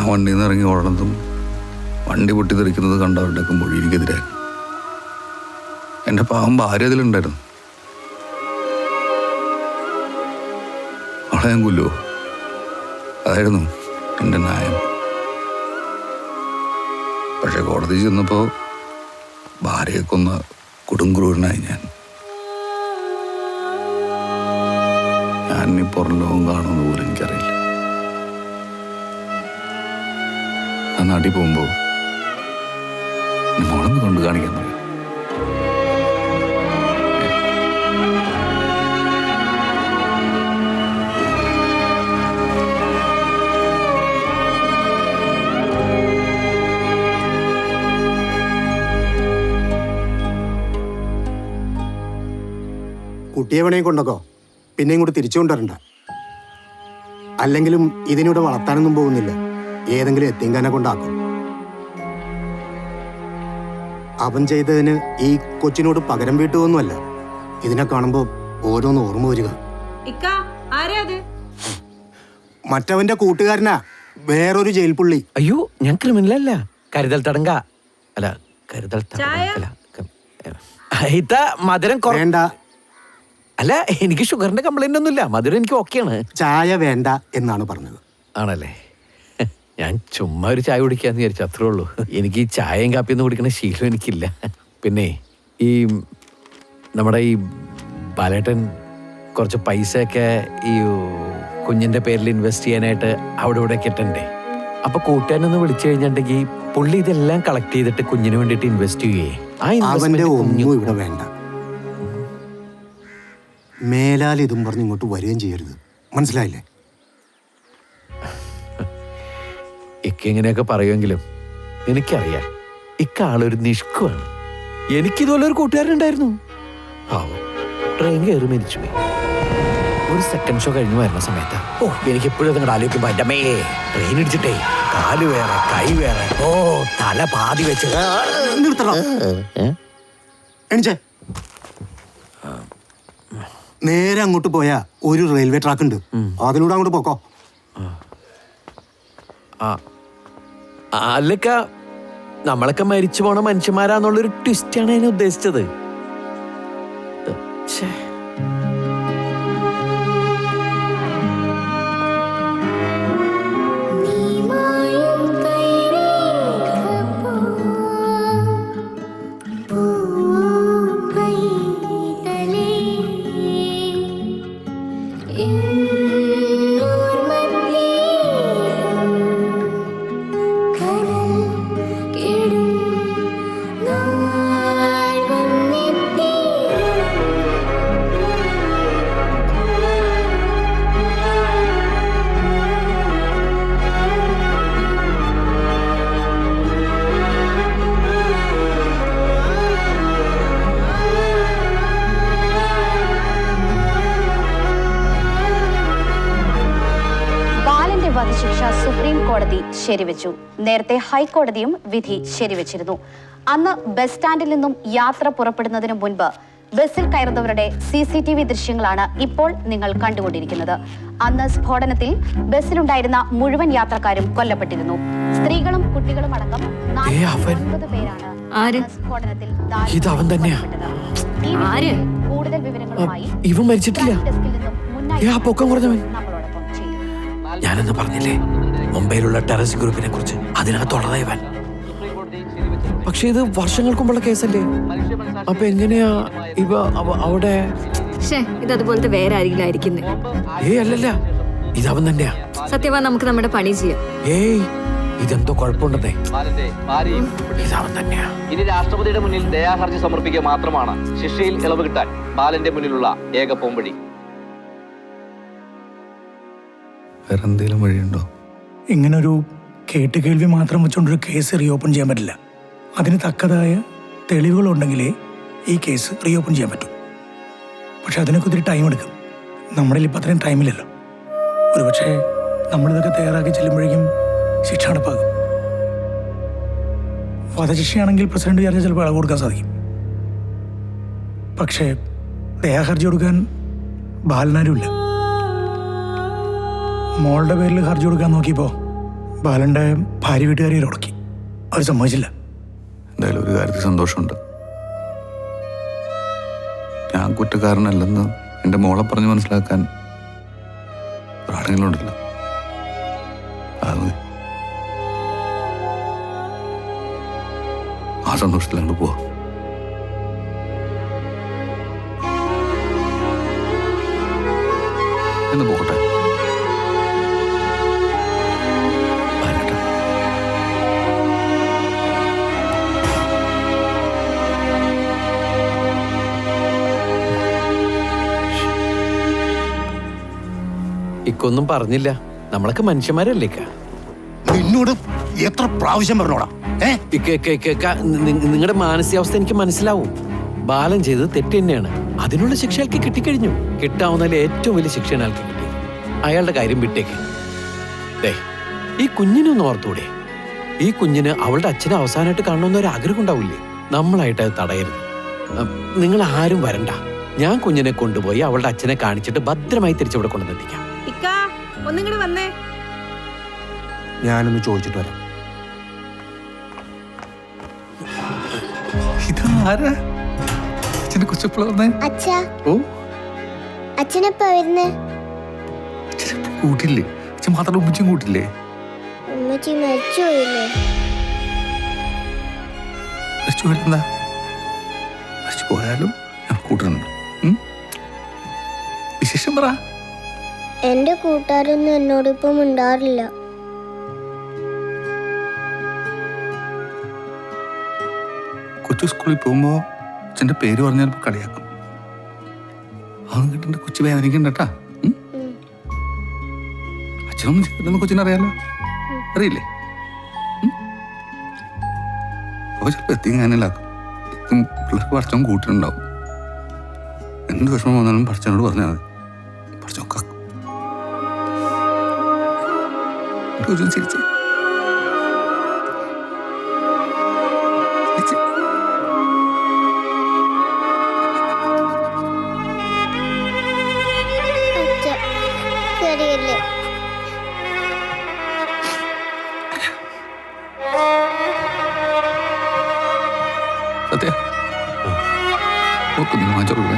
ഞാൻ വണ്ടിയിൽ നിന്ന് ഇറങ്ങി ഓടണതും വണ്ടി പൊട്ടിത്തെറിക്കുന്നത് കണ്ടവരുടെയൊക്കെ മൊഴി എനിക്കെതിരെ. എൻ്റെ പാവം ഭാര്യ അതിലുണ്ടായിരുന്നു. അവളെ ഞാൻ കൊല്ലുവോ? അതായിരുന്നു എൻ്റെ ന്യായം. പക്ഷെ കോടതി ചെന്നപ്പോൾ ഭാര്യയെ കൊന്ന കൊടുങ്ക്രൂരനായി ഞാൻ ഈ പുറം ലോകം കാണുമെന്ന് പോലും എനിക്കറിയില്ല. ആ നാട്ടിൽ പോകുമ്പോൾ മോളൊന്ന് കൊണ്ട് കാണിക്കാൻ പറയും. കുട്ടിയെ വേണമെങ്കിൽ കൊണ്ടോക്കോ, പിന്നെയും കൂടി തിരിച്ചു കൊണ്ടുവരണ്ട. അല്ലെങ്കിലും ഇതിനൂടെ വളർത്താനൊന്നും പോകുന്നില്ല. ഏതെങ്കിലും എത്തിങ്കാനെ കൊണ്ടാക്കും. അവൻ ചെയ്തതിന് ഈ കൊച്ചിനോട് പകരം വീട്ടുകയൊന്നുമല്ല. ഇതിനെ കാണുമ്പോ ഓരോന്ന് ഓർമ്മ വരിക. മറ്റവന്റെ കൂട്ടുകാരനാ, വേറൊരു ജയിൽ പുള്ളി. അയ്യോ, ഞാൻ ക്രിമിനലല്ല, കരുതൽ തടങ്ക. അല്ല, കരുതൽ മധുരം വേണ്ട. അല്ല, എനിക്ക് ഷുഗറിന്റെ കംപ്ലൈന്റ് ഒന്നുമില്ല. മധുരം എനിക്ക് ഓക്കെയാണ്. ചായ വേണ്ട എന്നാണ് പറഞ്ഞത്. ആണല്ലേ? ഞാൻ ചുമ്മാ ഒരു ചായ കുടിക്കാന്ന് വിചാരിച്ചു, അത്രേ ഉള്ളൂ. എനിക്ക് ഈ ചായയും കാപ്പിയൊന്നും കുടിക്കുന്ന ശീലം എനിക്കില്ല. പിന്നെ ഈ നമ്മുടെ ഈ ബാലേട്ടൻ കുറച്ച് പൈസയൊക്കെ ഈ കുഞ്ഞിന്റെ പേരിൽ ഇൻവെസ്റ്റ് ചെയ്യാനായിട്ട് അവിടെ ഇവിടെ കിട്ടണ്ടേ. അപ്പൊ കൂട്ടുകാരനൊന്ന് വിളിച്ചു കഴിഞ്ഞിട്ടുണ്ടെങ്കിൽ പുള്ളി ഇതെല്ലാം കളക്ട് ചെയ്തിട്ട് കുഞ്ഞിന് വേണ്ടിട്ട് ഇൻവെസ്റ്റ് ചെയ്യേ. അവന്റെ ഒന്നും ഇവിടെ വേണ്ട. മേലാൽ ഇതും പറഞ്ഞ് ഇങ്ങോട്ട് വരികയും ചെയ്യരുത്, മനസ്സിലായില്ലേ? ഇങ്ങനെയൊക്കെ പറയുമെങ്കിലും എനിക്കറിയാം ഇക്ക ആളൊരു നിഷ്കുവാണ്. എനിക്കിതുപോലെ ഒരു കൂട്ടുകാരനുണ്ടായിരുന്നു. പാവം ട്രെയിൻ കയറി മരിച്ചുപോയി. ഒരു സെക്കൻഡ് ഷോ കഴിഞ്ഞ് വരുന്ന സമയത്ത് എനിക്ക് എപ്പോഴും നിങ്ങളുടെ ആലോചിക്കുമ്പോ എൻ്റെ അമ്മേ, ട്രെയിൻ ഇടിച്ചിട്ടേ കാല് വേറെ കൈ വേറെ, തല പാതി വെച്ച്. നേരെ അങ്ങോട്ട് പോയാ ഒരു റെയിൽവേ ട്രാക്ക് ഉണ്ട്, അതിലൂടെ അങ്ങോട്ട് പോക്കോ. അല്ലക്ക, നമ്മളൊക്കെ മരിച്ചു പോണ മനുഷ്യന്മാരാന്നുള്ളൊരു ട്വിസ്റ്റാണ് ഞാൻ ഉദ്ദേശിച്ചത്. വധശിക്ഷ സുപ്രീം കോടതി ശരിവെച്ചു. നേരത്തെ ഹൈക്കോടതിയും വിധി ശരിവെച്ചിരുന്നു. അന്ന് ബസ് സ്റ്റാൻഡിൽ നിന്നും യാത്ര പുറപ്പെടുന്നതിന് മുൻപ് ബസ്സിൽ കയറുന്നവരുടെ CCTV ദൃശ്യങ്ങളാണ് ഇപ്പോൾ നിങ്ങൾ കണ്ടുകൊണ്ടിരിക്കുന്നത്. അന്ന് സ്ഫോടനത്തിൽ ബസ്സിലുണ്ടായിരുന്ന മുഴുവൻ യാത്രക്കാരും കൊല്ലപ്പെട്ടിരുന്നു. സ്ത്രീകളും കുട്ടികളും അടക്കം 49 പേരാണ് സ്ഫോടനത്തിൽ കൂടുതൽ വിവരങ്ങളുമായി ഞാനെന്ന് പറഞ്ഞില്ലേ മുംബൈയിലുള്ള ടെററിസ്റ്റ് ഗ്രൂപ്പിനെ കുറിച്ച്, അതിനകത്തുള്ളതാ ഇവൻ. പക്ഷെ ഇത് വർഷങ്ങൾക്ക് മുമ്പുള്ള കേസല്ലേ? അപ്പൊ എങ്ങനെയാ ഇവ അവിടെ? ഇതതുപോലത്തെ വേറെ ആരെങ്കിലും ആയിരിക്കുന്നേ? അല്ലല്ല, ഇതവൻ തന്നെയാ. സത്യവാ, നമുക്ക് നമ്മുടെ പണി ചെയ്യാം. ഇതെന്തോ കുഴപ്പമുണ്ടെന്നേ. ഇതവൻ തന്നെയാ. ഇനി രാഷ്ട്രപതിയുടെ മുന്നിൽ ദയാഹർജി സമർപ്പിക്കുക മാത്രമാണ് ശിക്ഷയിൽ ഇളവ് കിട്ടാൻ ബാലന്റെ മുന്നിലുള്ള ഏക പോംവഴി. വേറെന്തെങ്കിലും വഴിയുണ്ടോ? ഇങ്ങനൊരു കേട്ടുകേൾവി മാത്രം വെച്ചുകൊണ്ടൊരു കേസ് റീഓപ്പൺ ചെയ്യാൻ പറ്റില്ല. അതിന് തക്കതായ തെളിവുകളുണ്ടെങ്കിലേ ഈ കേസ് റീഓപ്പൺ ചെയ്യാൻ പറ്റും. പക്ഷെ അതിനൊക്കെ ഒത്തിരി ടൈം എടുക്കും. നമ്മുടെ ഇപ്പം അത്രയും ടൈമില്ലല്ലോ. ഒരുപക്ഷെ നമ്മളിതൊക്കെ തയ്യാറാക്കി ചെല്ലുമ്പോഴേക്കും ശിക്ഷ നടപ്പാകും. വധശിക്ഷയാണെങ്കിൽ പ്രസിഡന്റ് വിചാരിച്ചാൽ ചിലപ്പോൾ ഇളവ് കൊടുക്കാൻ സാധിക്കും. പക്ഷേ ദയാഹർജി കൊടുക്കാൻ ബാലനാരുമില്ല. മോളുടെ പേരിൽ ഹർജി കൊടുക്കാൻ നോക്കിയപ്പോൾ ബാലൻ്റെ ഭാര്യ വീട്ടുകാരെ ഉടക്കി. അവർ സമ്മതിച്ചില്ല. എന്തായാലും ഒരു കാര്യത്തിൽ സന്തോഷമുണ്ട്. ഞാൻ കുറ്റക്കാരനല്ലെന്ന് എൻ്റെ മോളെ പറഞ്ഞ് മനസ്സിലാക്കാൻ ഒരാളെങ്കിലും ഉണ്ടല്ലോ. അത് മതി. ആ സന്തോഷത്തിൽ അങ്ങോട്ട് പോവാ. എന്ന് പോകട്ടെ. ബാലേട്ടാ. ഇക്കൊന്നും പറഞ്ഞില്ല. നമ്മളൊക്കെ മനുഷ്യന്മാരല്ലേ ഇക്ക? നിന്നോട് എത്ര പ്രാവശ്യം പറഞ്ഞോടാ? നിങ്ങളുടെ മാനസികാവസ്ഥ എനിക്ക് മനസ്സിലാവും. ബാലൻ ചെയ്തത് തെറ്റ് തന്നെയാണ്. അതിനുള്ള ശിക്ഷ അയാൾക്ക് കിട്ടിക്കഴിഞ്ഞു. കിട്ടാവുന്നതിൽ ഏറ്റവും വലിയ ശിക്ഷയാണ് അയാൾക്ക് കിട്ടിയത്. അയാളുടെ കാര്യം വിട്ടേക്ക്. ഈ കുഞ്ഞിനൊന്നും ഓർത്തൂടെ? ഈ കുഞ്ഞിന് അവളുടെ അച്ഛനെ അവസാനമായിട്ട് കാണണമെന്ന് ഒരു ആഗ്രഹം ഉണ്ടാവില്ലേ? നമ്മളായിട്ട് അത് തടയരുത്. നിങ്ങൾ ആരും വരണ്ട. ഞാൻ കുഞ്ഞിനെ കൊണ്ടുപോയി അവളുടെ അച്ഛനെ കാണിച്ചിട്ട് ഭദ്രമായി തിരിച്ചിവിടെ കൊണ്ടുവന്നെത്തിക്കാം. ഒന്നിങ്ങോട്ട് വന്നേ. ഞാനൊന്ന് ചോദിച്ചിട്ട് വരാം. ഇതാരാ? അച്ഛനെ കൊച്ചപ്പോഴാ വന്നേ? അച്ഛാ, ഓ, അച്ഛനെപ്പോ വരുന്നേ? അച്ഛനെ കൂട്ടില്ലേ? അച്ഛൻ മാത്രം ഉമ്മച്ചും കൂട്ടില്ലേ? ഉമ്മച്ചി മരിച്ചുപോയില്ലേ? മരിച്ചു പോയാലെന്താ? മരിച്ചു പോയാലും ഞാൻ കൂട്ടുന്നുണ്ട്. വിശേഷം പറ. എന്റെ കൂട്ടുകാരൊന്നും എന്നോടിപ്പം ഉണ്ടാറില്ല. കൊച്ചു സ്കൂളിൽ പോകുമ്പോ അച്ഛൻ്റെ പേര് പറഞ്ഞാൽ കളിയാക്കും. അതൊന്നും കിട്ടേണ്ട കൊച്ചു വേദനിക്കണ്ടട്ടാ. അച്ഛനൊന്നും ചെയ്തെന്ന് കൊച്ചിനറിയാലോ. അറിയില്ലേ? അപ്പൊ ചിലപ്പോൾ എത്തിങ്ങാനല്ലാക്കും. പിള്ളേർക്ക് പഠിച്ചവൻ കൂട്ടിനുണ്ടാവും. എന്ത് വിഷമം വന്നാലും പഠിച്ചവനോട് പറഞ്ഞാൽ മതി. പഠിച്ചോ കാക്കും. ചിരിച്ചേ. അച്ഛ ശരിയല്ലേ? സത്യ നോക്കുന്നു വാങ്ങിച്ചോളൂ.